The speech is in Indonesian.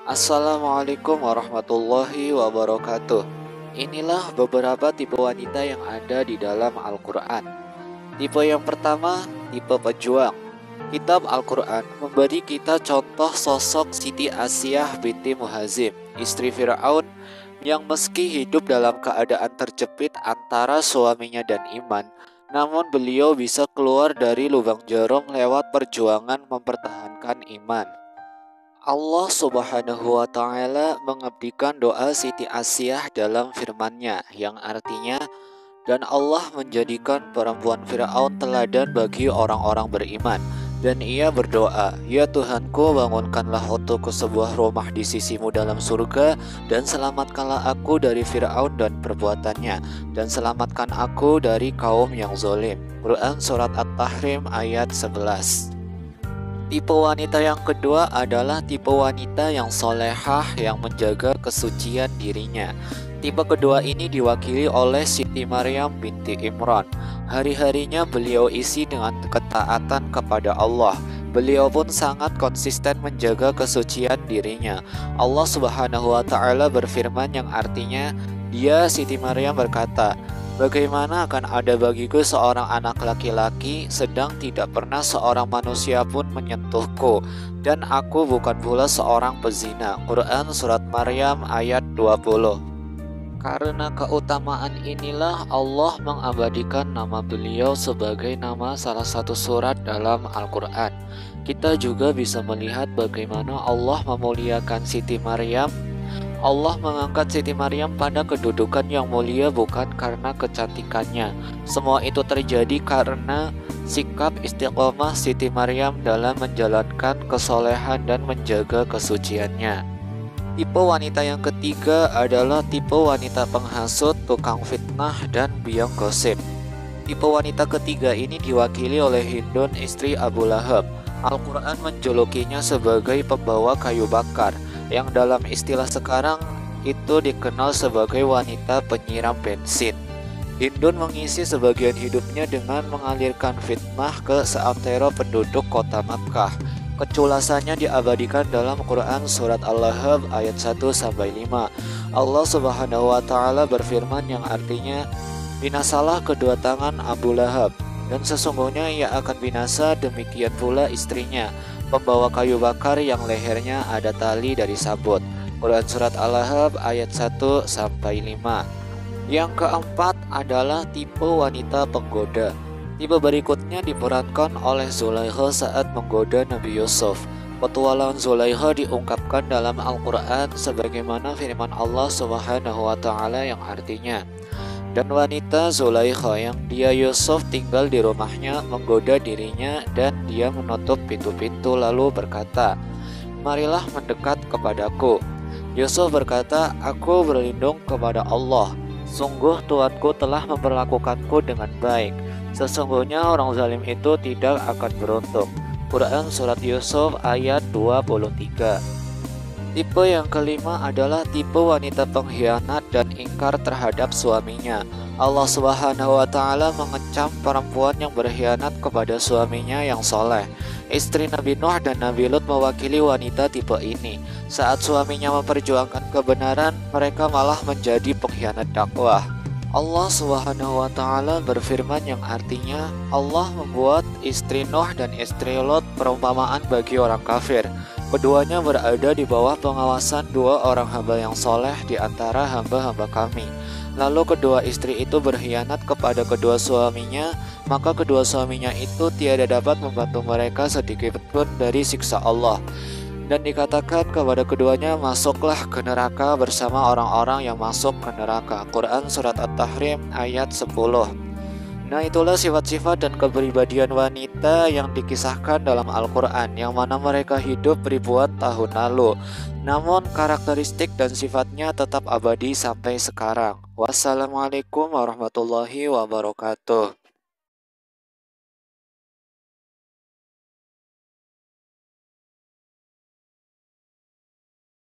Assalamualaikum warahmatullahi wabarakatuh. Inilah beberapa tipe wanita yang ada di dalam Al-Quran. Tipe yang pertama, tipe pejuang. Kitab Al-Quran memberi kita contoh sosok Siti Asiyah binti Muhazim, istri Fir'aun, yang meski hidup dalam keadaan terjepit antara suaminya dan iman, namun beliau bisa keluar dari lubang jarum lewat perjuangan mempertahankan iman. Allah Subhanahu wa Ta'ala mengabdikan doa Siti Asiyah dalam firman-Nya yang artinya, dan Allah menjadikan perempuan Fir'aun teladan bagi orang-orang beriman. Dan ia berdoa, ya Tuhanku, bangunkanlah untukku sebuah rumah di sisimu dalam surga, dan selamatkanlah aku dari Fir'aun dan perbuatannya, dan selamatkan aku dari kaum yang zalim. Quran Surat At-Tahrim ayat 11. Tipe wanita yang kedua adalah tipe wanita yang solehah yang menjaga kesucian dirinya. Tipe kedua ini diwakili oleh Siti Maryam binti Imran. Hari-harinya beliau isi dengan ketaatan kepada Allah. Beliau pun sangat konsisten menjaga kesucian dirinya. Allah Subhanahu wa Ta'ala berfirman yang artinya, dia Siti Maryam berkata, bagaimana akan ada bagiku seorang anak laki-laki, sedang tidak pernah seorang manusia pun menyentuhku, dan aku bukan pula seorang pezina. Quran Surat Maryam ayat 20. Karena keutamaan inilah Allah mengabadikan nama beliau sebagai nama salah satu surat dalam Al-Quran. Kita juga bisa melihat bagaimana Allah memuliakan Siti Maryam. Allah mengangkat Siti Maryam pada kedudukan yang mulia bukan karena kecantikannya. Semua itu terjadi karena sikap istiqomah Siti Maryam dalam menjalankan kesolehan dan menjaga kesuciannya. Tipe wanita yang ketiga adalah tipe wanita penghasut, tukang fitnah, dan biang gosip. Tipe wanita ketiga ini diwakili oleh Hindun, istri Abu Lahab. Al-Quran menjulukinya sebagai pembawa kayu bakar, yang dalam istilah sekarang itu dikenal sebagai wanita penyiram bensin. Hindun mengisi sebagian hidupnya dengan mengalirkan fitnah ke seantero penduduk kota Makkah. Keculasannya diabadikan dalam Quran Surat Al-Lahab ayat 1-5. Allah Subhanahu wa Ta'ala berfirman yang artinya, binasalah kedua tangan Abu Lahab, dan sesungguhnya ia akan binasa, demikian pula istrinya, pembawa kayu bakar yang lehernya ada tali dari sabut. Quran Surat Al-Lahab ayat 1-5. Yang keempat adalah tipe wanita penggoda. Tipe berikutnya diperankan oleh Zulaikha saat menggoda Nabi Yusuf. Petualangan Zulaikha diungkapkan dalam Al-Quran sebagaimana firman Allah Subhanahu wa Ta'ala yang artinya, dan wanita Zulaikha yang dia Yusuf tinggal di rumahnya menggoda dirinya, dan dia menutup pintu-pintu lalu berkata, marilah mendekat kepadaku. Yusuf berkata, aku berlindung kepada Allah. Sungguh Tuanku telah memperlakukanku dengan baik. Sesungguhnya orang zalim itu tidak akan beruntung. Quran Surat Yusuf ayat 23. Tipe yang kelima adalah tipe wanita pengkhianat dan ingkar terhadap suaminya. Allah Subhanahu wa Ta'ala mengecam perempuan yang berkhianat kepada suaminya yang soleh. Istri Nabi Nuh dan Nabi Lut mewakili wanita tipe ini. Saat suaminya memperjuangkan kebenaran, mereka malah menjadi pengkhianat dakwah. Allah Subhanahu wa Ta'ala berfirman yang artinya, Allah membuat istri Nuh dan istri Lot perumpamaan bagi orang kafir. Keduanya berada di bawah pengawasan dua orang hamba yang soleh di antara hamba-hamba kami. Lalu kedua istri itu berkhianat kepada kedua suaminya, maka kedua suaminya itu tiada dapat membantu mereka sedikit pun dari siksa Allah. Dan dikatakan kepada keduanya, masuklah ke neraka bersama orang-orang yang masuk ke neraka. Quran Surat At-Tahrim ayat 10. Nah, itulah sifat-sifat dan kepribadian wanita yang dikisahkan dalam Al-Quran, yang mana mereka hidup ribuan tahun lalu, namun karakteristik dan sifatnya tetap abadi sampai sekarang. Wassalamualaikum warahmatullahi wabarakatuh.